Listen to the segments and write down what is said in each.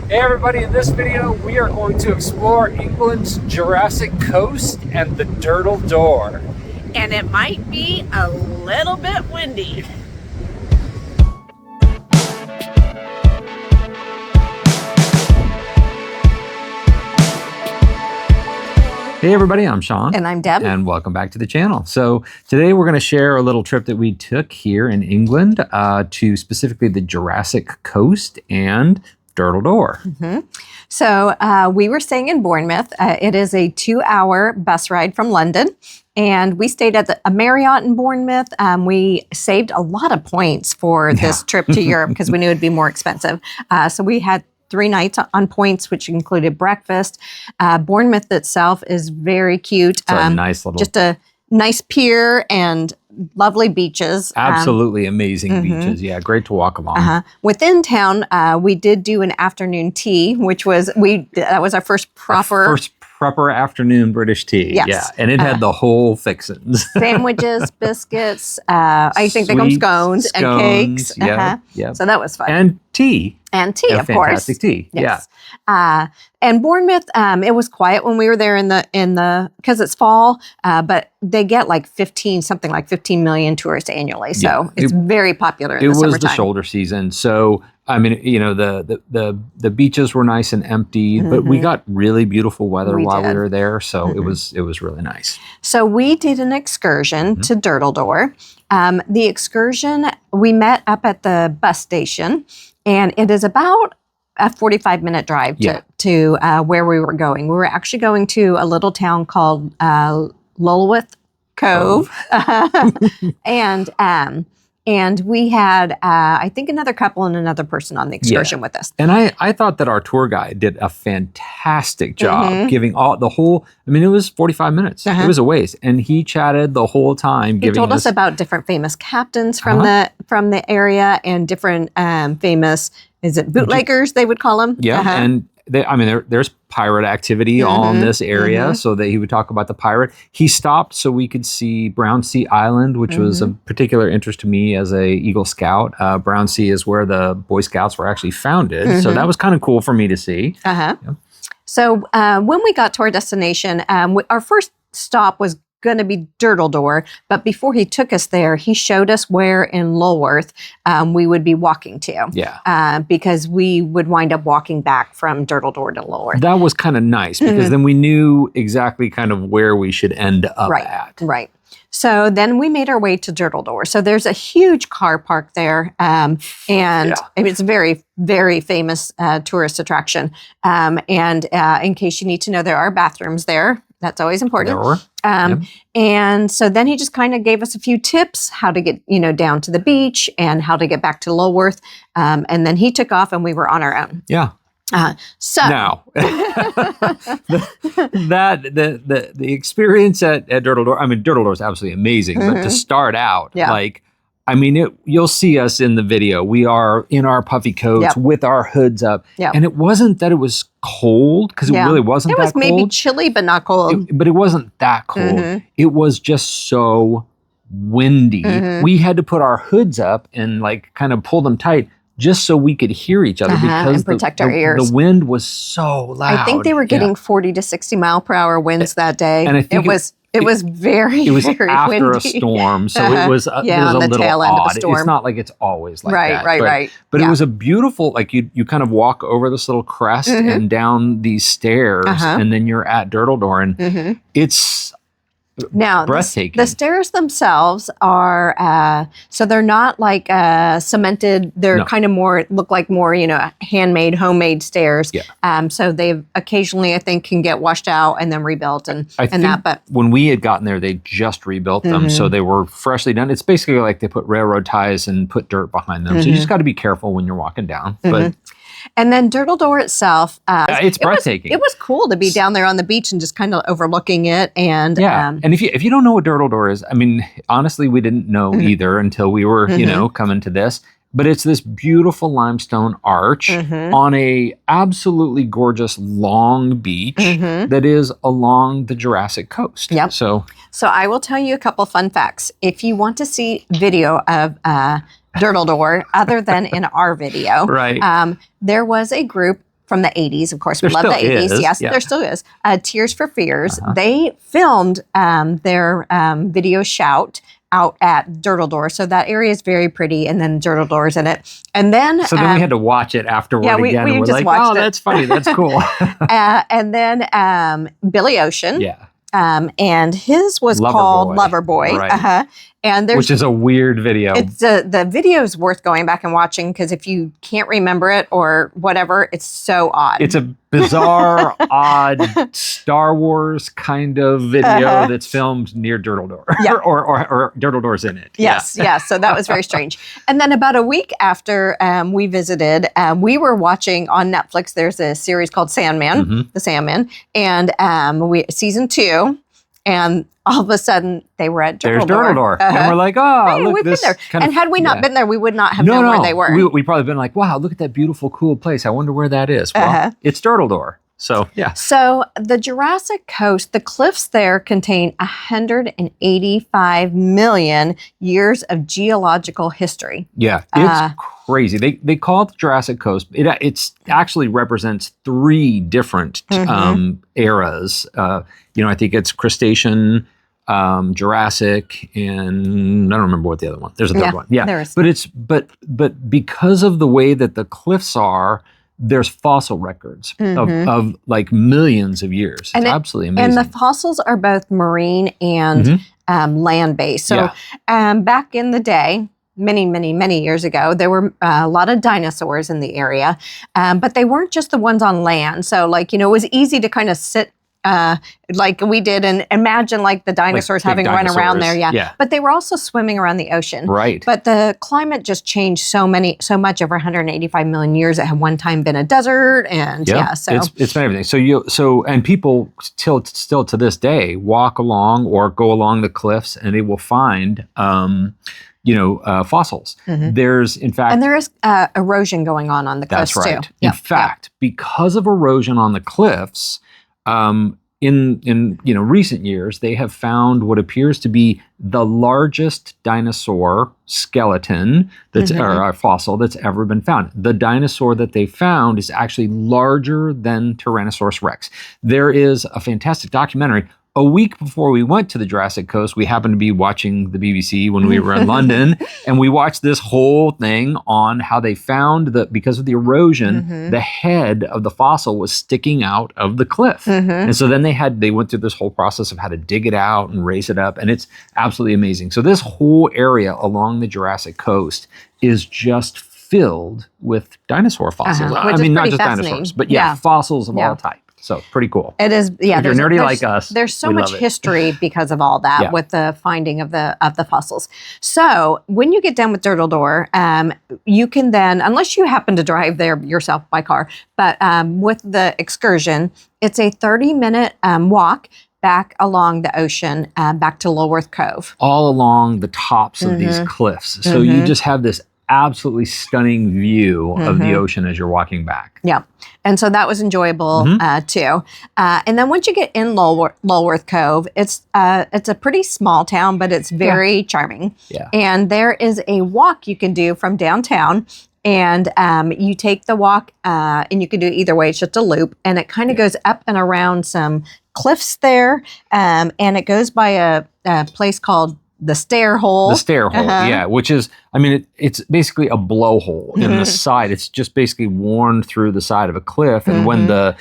Hey everybody, in this video we are going to explore England's Jurassic Coast and the Durdle Door. And it might be a little bit windy. Hey everybody, I'm Sean. And I'm Deb. And welcome back to the channel. So today we're going to share a little trip that we took here in England to specifically the Jurassic Coast and Durdle Door. Mm-hmm. So we were staying in Bournemouth. It is a 2-hour bus ride from London. And we stayed at a Marriott in Bournemouth. We saved a lot of points for this trip to Europe because we knew it'd be more expensive. So we had 3 nights on points, which included breakfast. Bournemouth itself is very cute. Nice little... Just a nice pier and lovely beaches. Absolutely amazing beaches. Yeah, great to walk along. Within town, we did do an afternoon tea, which was that was our first proper afternoon British tea. Yes. Yeah, and it had the whole fixins. Sandwiches, biscuits, I think they come scones and cakes. Yeah. So that was fun. And tea. And tea, of course. Fantastic tea. Yes. Yeah. And Bournemouth, it was quiet when we were there because it's fall, but they get like 15 million tourists annually. So it's very popular in the summertime. It was the shoulder season. So, I mean, you know, the beaches were nice and empty, but we got really beautiful weather while we were there. So it was really nice. So we did an excursion to Durdle Door. The excursion, we met up at the bus station, and it is about a 45-minute drive to where we were going. We were actually going to a little town called Lulworth Cove. And we had, I think, another couple and another person on the excursion with us. And I thought that our tour guide did a fantastic job giving it was 45 minutes. It was a waste. And he chatted the whole time. He told us about different famous captains from the area and different famous, bootleggers, they would call them? Yeah, and there's pirate activity on this area, so that he would talk about the pirate. He stopped so we could see Brownsea Island, which was a particular interest to me as a Eagle Scout. Brownsea is where the Boy Scouts were actually founded, so that was kind of cool for me to see. So when we got to our destination, our first stop was going to be Durdle Door, but before he took us there, he showed us where in Lulworth we would be walking to. Because we would wind up walking back from Durdle Door to Lulworth. That was kind of nice because then we knew exactly kind of where we should end up at. Right. So then we made our way to Durdle Door. So there's a huge car park there, and it's a very, very famous tourist attraction. And in case you need to know, there are bathrooms there. That's always important. And so then he just kind of gave us a few tips how to get, down to the beach and how to get back to Lulworth. And then he took off and we were on our own. Yeah. Now, the experience at Durdle Door, Durdle Door is absolutely amazing, but to start out, you'll see us in the video. We are in our puffy coats with our hoods up. And it wasn't that it was cold, because it really wasn't that cold. It was maybe chilly, but not cold. But it wasn't that cold. It was just so windy. We had to put our hoods up and kind of pull them tight just so we could hear each other because and protect our ears. The wind was so loud. I think they were getting 40 to 60 mile per hour winds that day. And I think it was very, very after windy. A storm, so it was a little tail end odd. Of a storm. It's not like it's always like that. Right. But it was a beautiful, you kind of walk over this little crest and down these stairs, and then you're at Durdle Door, and it's breathtaking. The stairs themselves are, so they're not like cemented. They're kind of look like more, handmade, homemade stairs. So they occasionally, I think, can get washed out and then rebuilt But when we had gotten there, they just rebuilt them. So they were freshly done. It's basically like they put railroad ties and put dirt behind them. So you just got to be careful when you're walking down. But And then Durdle Door itself, it's breathtaking. It was cool to be down there on the beach and just kind of overlooking it. And and if you don't know what Durdle Door is, honestly, we didn't know either until we were coming to this. But it's this beautiful limestone arch on a absolutely gorgeous long beach that is along the Jurassic Coast. So I will tell you a couple fun facts. If you want to see video of Durdle Door other than in our video, there was a group from the 80s. Of course, There we love the 80s. is, Yes, yeah. there still is. Tears for Fears. They filmed their video shout out at Durdle Door. So that area is very pretty. And then Durdle Door's in it. And then... So then we had to watch it afterward again. We and we're just like, watched oh, it. that's funny. That's cool. And then Billy Ocean. Yeah. And his was called Loverboy. Right. And there's, which is a weird video. It's the video is worth going back and watching because if you can't remember it or whatever, it's so odd. It's a bizarre, odd Star Wars kind of video that's filmed near Durdle Door, or Durdle Door's in it. Yes, yes. So that was very strange. And then about a week after we visited, we were watching on Netflix. There's a series called Sandman, The Sandman, and season 2. And all of a sudden, they were at Durdle Door. There's Durdle Door. And we're like, oh, hey, look, we've this been there. And had we not been there, we would not have known where they were. We probably been like, wow, look at that beautiful, cool place. I wonder where that is. Well, it's Durdle Door. So, yeah. So the Jurassic Coast, the cliffs there contain 185 million years of geological history. Yeah, it's crazy. They call it the Jurassic Coast. It actually represents 3 different eras. I think it's Cretacean, Jurassic, and I don't remember what the other one. There's a third one. Yeah, there is. But because of the way that the cliffs are, there's fossil records of like millions of years. It's absolutely amazing. And the fossils are both marine and land-based. So back in the day, many years ago, there were a lot of dinosaurs in the area, but they weren't just the ones on land. So it was easy to kind of sit like we did and imagine like the dinosaurs having run around there. Yeah. But they were also swimming around the ocean. Right. But the climate just changed so much over 185 million years. It had one time been a desert and so it's been everything. So and people still to this day walk along or go along the cliffs and they will find fossils. There's, in fact... And there is erosion going on the cliffs, that's right. too. In fact, because of erosion on the cliffs, in recent years, they have found what appears to be the largest dinosaur skeleton or fossil that's ever been found. The dinosaur that they found is actually larger than Tyrannosaurus Rex. There is a fantastic documentary. A week before we went to the Jurassic Coast, we happened to be watching the BBC when we were in London, and we watched this whole thing on how they found that because of the erosion, the head of the fossil was sticking out of the cliff. And so then they went through this whole process of how to dig it out and raise it up, and it's absolutely amazing. So this whole area along the Jurassic Coast is just filled with dinosaur fossils. I mean, not just dinosaurs, but fossils of all types. So pretty cool. It is, If you're nerdy like us, there's so much history because of all that with the finding of the fossils. So when you get done with Durdle Door, you can then, unless you happen to drive there yourself by car, but with the excursion, it's a 30-minute walk back along the ocean, back to Lulworth Cove. All along the tops of these cliffs. So you just have this absolutely stunning view of the ocean as you're walking back. Yeah. And so that was enjoyable too. And then once you get in Lulworth Cove, it's a pretty small town, but it's very charming. Yeah. And there is a walk you can do from downtown. And you take the walk and you can do it either way. It's just a loop. And it kind of goes up and around some cliffs there. And it goes by a place called the stair hole. The stair hole, which is, it's basically a blowhole in the side. It's just basically worn through the side of a cliff. And when the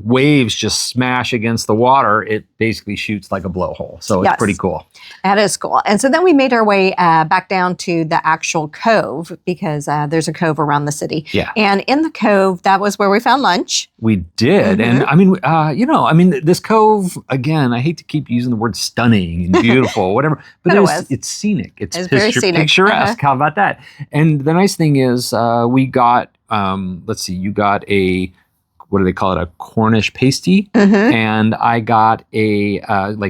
waves just smash against the water, it basically shoots like a blowhole. So it's pretty cool. That is cool. And so then we made our way back down to the actual cove because there's a cove around the city. Yeah. And in the cove, that was where we found lunch. We did. And this cove, again, I hate to keep using the word stunning and beautiful, whatever, but it's scenic. It's very scenic. Picturesque. How about that? And the nice thing is we got, you got a, what do they call it? A Cornish pasty. And I got a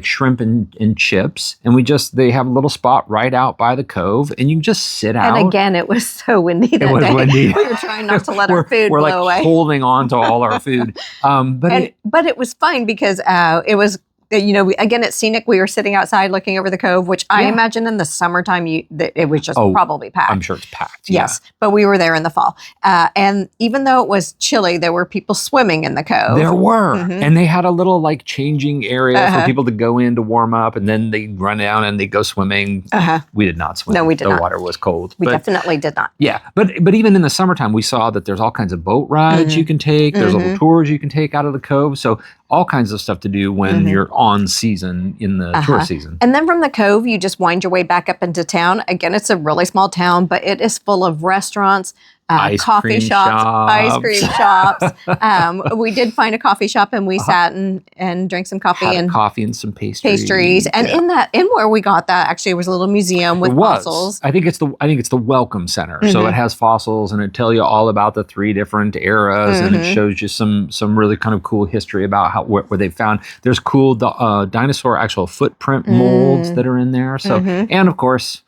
shrimp and chips. And they have a little spot right out by the cove and you can just sit out. And again, it was so windy that day. It was windy. We were trying not to let our food blow away. We're holding on to all our food. But it was fine because it was Again, at Scenic, we were sitting outside looking over the cove, which I imagine in the summertime, it was just probably packed. I'm sure it's packed. Yes, but we were there in the fall. And even though it was chilly, there were people swimming in the cove. There were. And they had a little like changing area for people to go in to warm up, and then they run down and they go swimming. We did not swim. No, we did not. The water was cold. We definitely did not. Yeah. But even in the summertime, we saw that there's all kinds of boat rides you can take. There's little tours you can take out of the cove. So all kinds of stuff to do when you're on season in the tourist season. And then from the cove, you just wind your way back up into town. Again, it's a really small town, but it is full of restaurants, coffee shops, ice cream shops. We did find a coffee shop, and we sat and drank some coffee and some pastries. And in where we got that, actually, it was a little museum with fossils. I think it's the Welcome Center. So it has fossils, and it tell you all about the 3 different eras, and it shows you some really kind of cool history about where they found. There's cool dinosaur actual footprint molds that are in there. So and of course,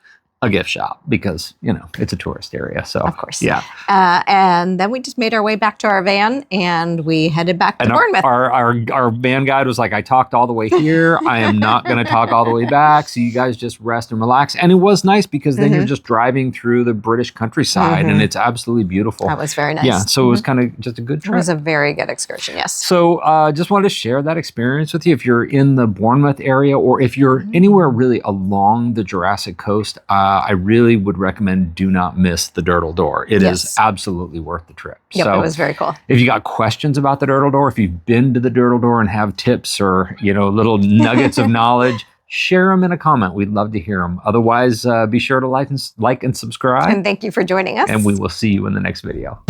a gift shop, because it's a tourist area. So of course, and then we just made our way back to our van, and we headed back to Bournemouth. Our van guide was like, I talked all the way here. I am not going to talk all the way back. So you guys just rest and relax. And it was nice, because then you're just driving through the British countryside, and it's absolutely beautiful. That was very nice. Yeah. So it was kind of just a good trip. It was a very good excursion. Yes. So just wanted to share that experience with you. If you're in the Bournemouth area, or if you're anywhere really along the Jurassic Coast, I really would recommend do not miss the Durdle Door. It is absolutely worth the trip. Yep, so it was very cool. If you got questions about the Durdle Door, if you've been to the Durdle Door and have tips or little nuggets of knowledge, share them in a comment. We'd love to hear them. Otherwise, be sure to like and subscribe. And thank you for joining us. And we will see you in the next video.